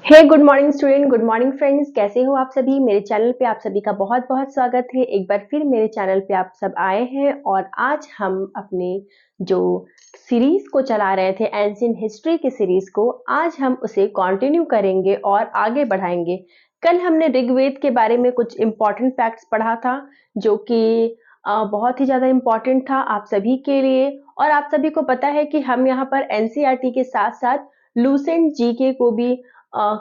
हे good morning student, good morning friends. कैसे हो आप सभी। मेरे चैनल पे आप सभी का बहुत बहुत स्वागत है। एक बार फिर मेरे चैनल पे आप सब आए हैं और आज हम अपने जो सीरीज को चला रहे थे एंशिएंट हिस्ट्री की सीरीज को, आज हम उसे कंटिन्यू करेंगे और आगे बढ़ाएंगे। कल हमने ऋग्वेद के बारे में कुछ इंपॉर्टेंट फैक्ट्स पढ़ा था जो कि बहुत ही ज्यादा इम्पोर्टेंट था आप सभी के लिए। और आप सभी को पता है कि हम यहाँ पर एनसीईआरटी के साथ साथ लूसेंट जीके को भी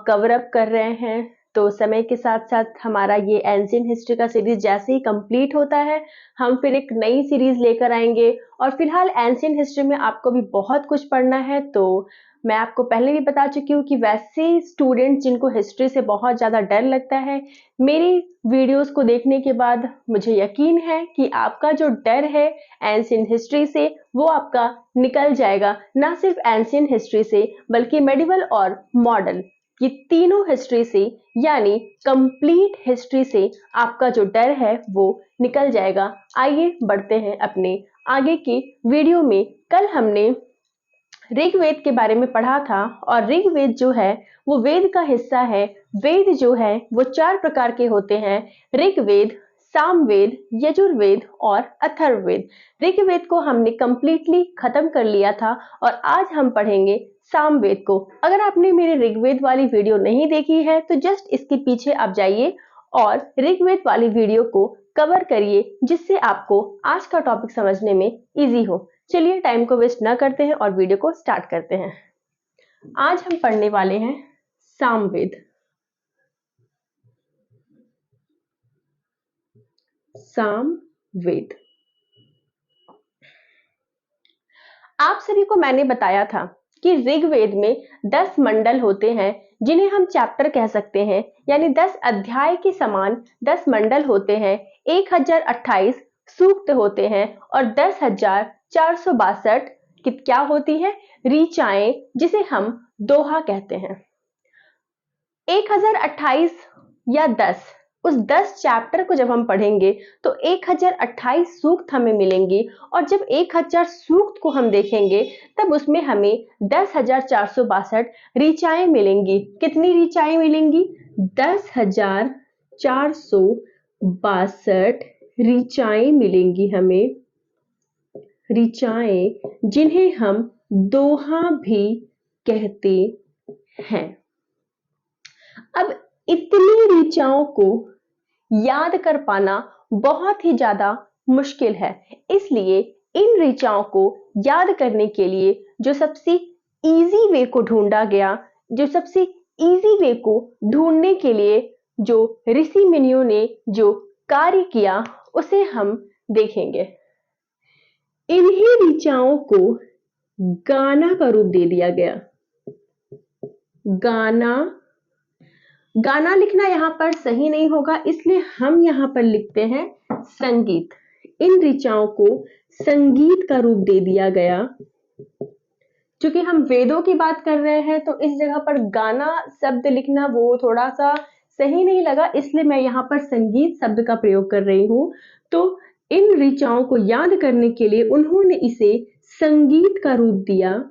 कवर अप कर रहे हैं। तो समय के साथ साथ हमारा ये एंशिएंट हिस्ट्री का सीरीज जैसे ही कंप्लीट होता है, हम फिर एक नई सीरीज लेकर आएंगे। और फिलहाल एंशिएंट हिस्ट्री में आपको भी बहुत कुछ पढ़ना है। तो मैं आपको पहले भी बता चुकी हूँ कि वैसे स्टूडेंट जिनको हिस्ट्री से बहुत ज्यादा डर लगता है, मेरी वीडियोस को देखने के बाद मुझे यकीन है कि आपका जो डर है एंशिएंट हिस्ट्री से वो आपका निकल जाएगा। ना सिर्फ एंशिएंट हिस्ट्री से बल्कि मेडिवल और मॉडर्न, ये तीनों हिस्ट्री से यानी कंप्लीट हिस्ट्री से आपका जो डर है वो निकल जाएगा। आइए बढ़ते हैं अपने आगे की वीडियो में। कल हमने ऋग्वेद के बारे में पढ़ा था और ऋग्वेद जो है वो वेद का हिस्सा है। वेद जो है वो 4 प्रकार के होते हैं: ऋग्वेद, सामवेद, यजुर्वेद और अथर्ववेद। ऋग्वेद को हमने कंप्लीटली खत्म कर लिया था और आज हम पढ़ेंगे सामवेद को। अगर आपने मेरे ऋग्वेद वाली वीडियो नहीं देखी है तो जस्ट इसके पीछे आप जाइए और ऋग्वेद वाली वीडियो को कवर करिए, जिससे आपको आज का टॉपिक समझने में इजी हो। चलिए टाइम को वेस्ट ना करते हैं और वीडियो को स्टार्ट करते हैं। आज हम पढ़ने वाले हैं सामवेद। सामवेद। आप सभी को मैंने बताया था कि ऋग्वेद में 10 मंडल होते हैं जिन्हें हम चैप्टर कह सकते हैं, यानी 10 अध्याय के समान 10 मंडल होते हैं। 1028 सूक्त होते हैं और 10,462 क्या होती है, ऋचाएं, जिसे हम दोहा कहते हैं। 1028 या 10, उस 10 चैप्टर को जब हम पढ़ेंगे तो 1028 सूक्त हमें मिलेंगे। और जब 1000 सूक्त को हम देखेंगे तब उसमें हमें 10,462 ऋचाएं मिलेंगी। कितनी ऋचाएं मिलेंगी? 10,462 ऋचाएं मिलेंगी हमें। ऋचाएं जिन्हें हम दोहा भी कहते हैं। अब इतनी ऋचाओं को याद कर पाना बहुत ही ज्यादा मुश्किल है, इसलिए इन ऋचाओं को याद करने के लिए जो सबसे इजी वे को ढूंढा गया, जो सबसे इजी वे को ढूंढने के लिए जो ऋषि मुनियों ने जो कार्य किया उसे हम देखेंगे। इन्हीं ऋचाओं को गाना का रूप दे दिया गया। गाना, गाना लिखना यहाँ पर सही नहीं होगा, इसलिए हम यहाँ पर लिखते हैं संगीत। इन ऋचाओं को संगीत का रूप दे दिया गया। क्योंकि हम वेदों की बात कर रहे हैं तो इस जगह पर गाना शब्द लिखना वो थोड़ा सा सही नहीं लगा, इसलिए मैं यहाँ पर संगीत शब्द का प्रयोग कर रही हूँ। तो इन ऋचाओं को याद करने के लिए उन्होंने इसे संगीत का रूप दिया।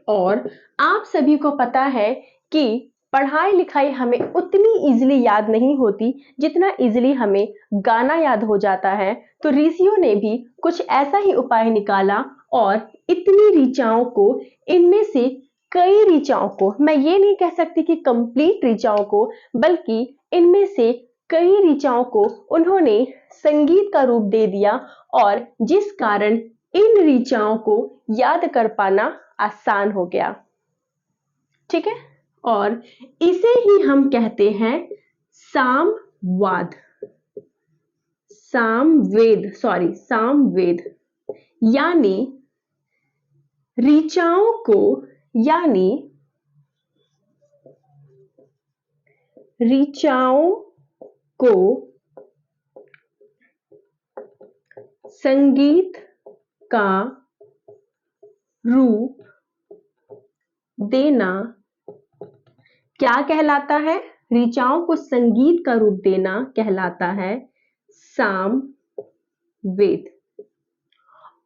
और आप सभी को पता है कि पढ़ाई लिखाई हमें उतनी इजीली याद नहीं होती जितना इजीली हमें गाना याद हो जाता है। तो ऋषियों ने भी कुछ ऐसा ही उपाय निकाला और इतनी ऋचाओं को, इनमें से कई ऋचाओं को, मैं ये नहीं कह सकती कि कंप्लीट ऋचाओं को, बल्कि इनमें से कई ऋचाओं को उन्होंने संगीत का रूप दे दिया और जिस कारण इन ऋचाओं को याद कर पाना आसान हो गया। ठीक है, और इसे ही हम कहते हैं सामवाद, सामवेद। यानी ऋचाओं को, यानी ऋचाओं को संगीत का रूप देना क्या कहलाता है? ऋचाओं को संगीत का रूप देना कहलाता है सामवेद।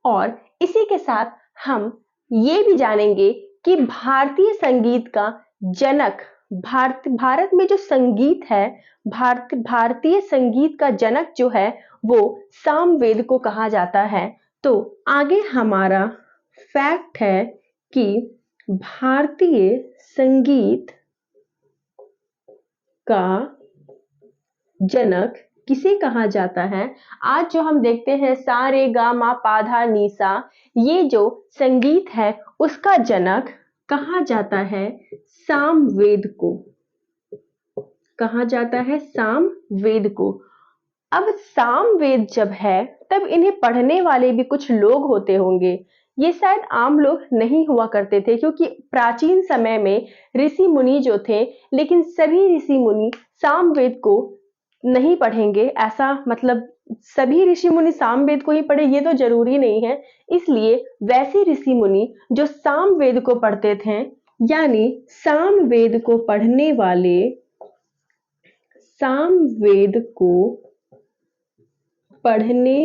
और इसी के साथ हम ये भी जानेंगे कि भारतीय संगीत का जनक भारत में जो संगीत है, भारतीय संगीत का जनक जो है वो सामवेद को कहा जाता है। तो आगे हमारा फैक्ट है कि भारतीय संगीत का जनक किसे कहा जाता है। आज जो हम देखते हैं सा रे गा मा पा धा नी सा, ये जो संगीत है उसका जनक कहा जाता है सामवेद को, कहा जाता है सामवेद को। अब सामवेद जब है तब इन्हें पढ़ने वाले भी कुछ लोग होते होंगे। ये शायद आम लोग नहीं हुआ करते थे, क्योंकि प्राचीन समय में ऋषि मुनि जो थे, लेकिन सभी ऋषि मुनि सामवेद को नहीं पढ़ेंगे, ऐसा मतलब सभी ऋषि मुनि सामवेद को ही पढ़े ये तो जरूरी नहीं है। इसलिए वैसे ऋषि मुनि जो सामवेद को पढ़ते थे, यानी सामवेद को पढ़ने वाले, सामवेद को पढ़ने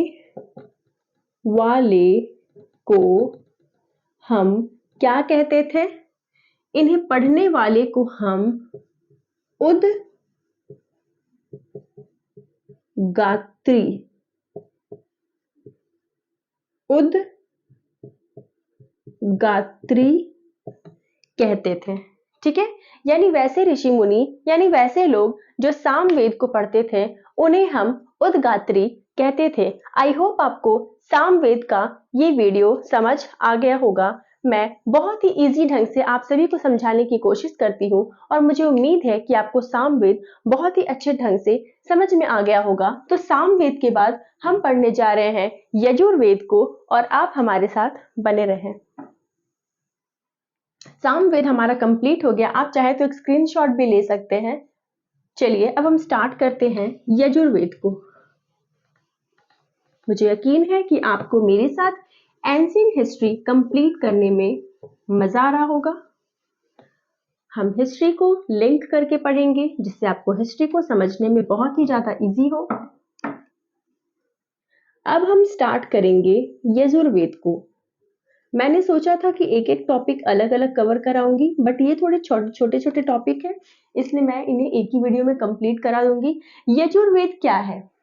वाले को हम क्या कहते थे? इन्हें पढ़ने वाले को हम उदगात्री, उदगात्री कहते थे। ठीक है, यानी वैसे ऋषि मुनि, यानी वैसे लोग जो सामवेद को पढ़ते थे उन्हें हम उदगात्री कहते थे। आई होप आपको सामवेद का ये वीडियो समझ आ गया होगा। मैं बहुत ही इजी ढंग से आप सभी को समझाने की कोशिश करती हूँ और मुझे उम्मीद है कि आपको सामवेद बहुत ही अच्छे ढंग से समझ में आ गया होगा। तो सामवेद के बाद हम पढ़ने जा रहे हैं यजुर्वेद को, और आप हमारे साथ बने रहें। सामवेद हमारा कंप्लीट हो गया, आप चाहे तो एक स्क्रीनशॉट भी ले सकते हैं। चलिए अब हम स्टार्ट करते हैं यजुर्वेद को। मुझे यकीन है कि आपको मेरे साथ एंशिएंट हिस्ट्री कंप्लीट करने में मजा आ रहा होगा। हम हिस्ट्री को लिंक करके पढ़ेंगे जिससे आपको हिस्ट्री को समझने में बहुत ही ज्यादा इजी हो। अब हम स्टार्ट करेंगे यजुर्वेद को। मैंने सोचा था कि एक एक टॉपिक अलग अलग कवर कराऊंगी, बट ये थोड़े छोटे छोटे टॉपिक है, इसलिए मैं इन्हें एक ही वीडियो में कंप्लीट करा दूंगी। यजुर्वेद क्या है?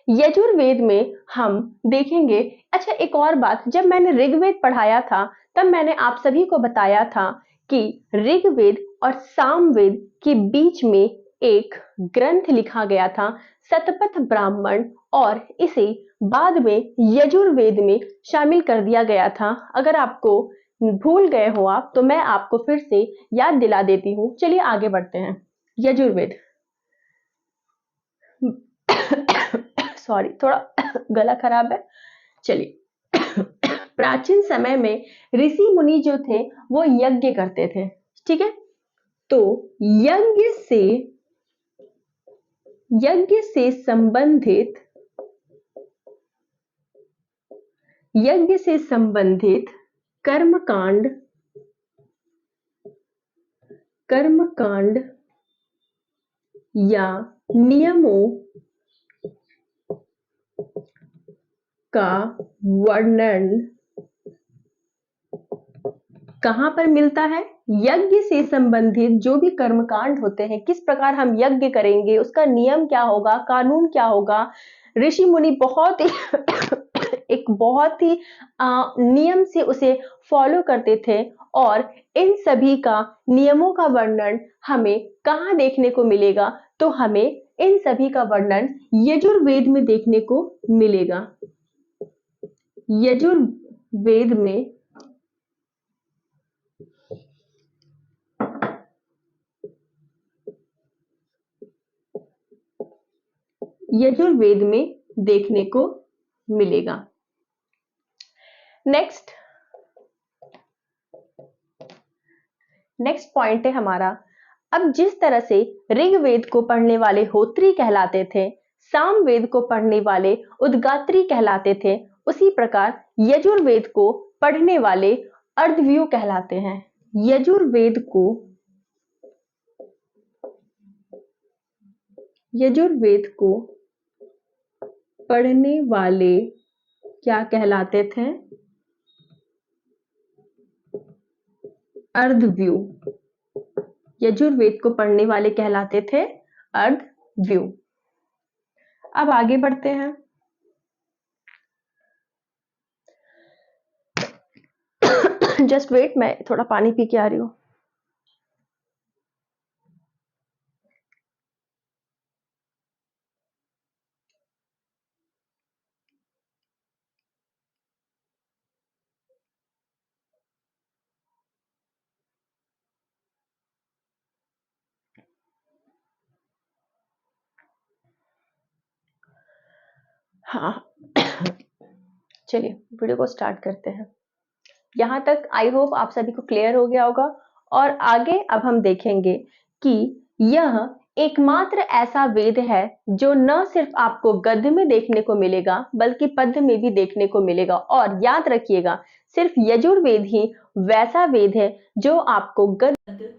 यजुर्वेद में हम देखेंगे। अच्छा, एक और बात, जब मैंने ऋग्वेद पढ़ाया था तब मैंने आप सभी को बताया था कि ऋग्वेद और सामवेद के बीच में एक ग्रंथ लिखा गया था, शतपथ ब्राह्मण, और इसे बाद में यजुर्वेद में शामिल कर दिया गया था। अगर आपको भूल गए हो आप, तो मैं आपको फिर से याद दिला देती हूँ। चलिए आगे बढ़ते हैं। यजुर्वेद सॉरी, थोड़ा गला खराब है। चलिए प्राचीन समय में ऋषि मुनि जो थे वो यज्ञ करते थे। ठीक है, तो यज्ञ से संबंधित कर्मकांड या नियमों का वर्णन कहां पर मिलता है? यज्ञ से संबंधित जो भी कर्मकांड होते हैं, किस प्रकार हम यज्ञ करेंगे, उसका नियम क्या होगा, कानून क्या होगा, ऋषि मुनि बहुत ही एक बहुत ही नियम से उसे फॉलो करते थे, और इन सभी का नियमों का वर्णन हमें कहां देखने को मिलेगा? तो हमें इन सभी का वर्णन यजुर्वेद में देखने को मिलेगा। यजुर्वेद में देखने को मिलेगा। नेक्स्ट पॉइंट है हमारा, अब जिस तरह से ऋग्वेद को पढ़ने वाले होत्री कहलाते थे, सामवेद को पढ़ने वाले उदगात्री कहलाते थे, उसी प्रकार यजुर्वेद को पढ़ने वाले अर्धव्यू कहलाते हैं। यजुर्वेद को पढ़ने वाले क्या कहलाते थे? अर्धव्यू, यजुर्वेद को पढ़ने वाले कहलाते थे अर्धव्यू। अब आगे बढ़ते हैं। जस्ट वेट, मैं थोड़ा पानी पी के आ रही हूँ। हाँ, चलिए वीडियो को स्टार्ट करते हैं। यहाँ तक आई होप आप सभी को क्लियर हो गया होगा। और आगे अब हम देखेंगे कि यह एकमात्र ऐसा वेद है जो न सिर्फ आपको गद्य में देखने को मिलेगा बल्कि पद्य में भी देखने को मिलेगा। और याद रखिएगा, सिर्फ यजुर्वेद ही वैसा वेद है जो आपको गद्य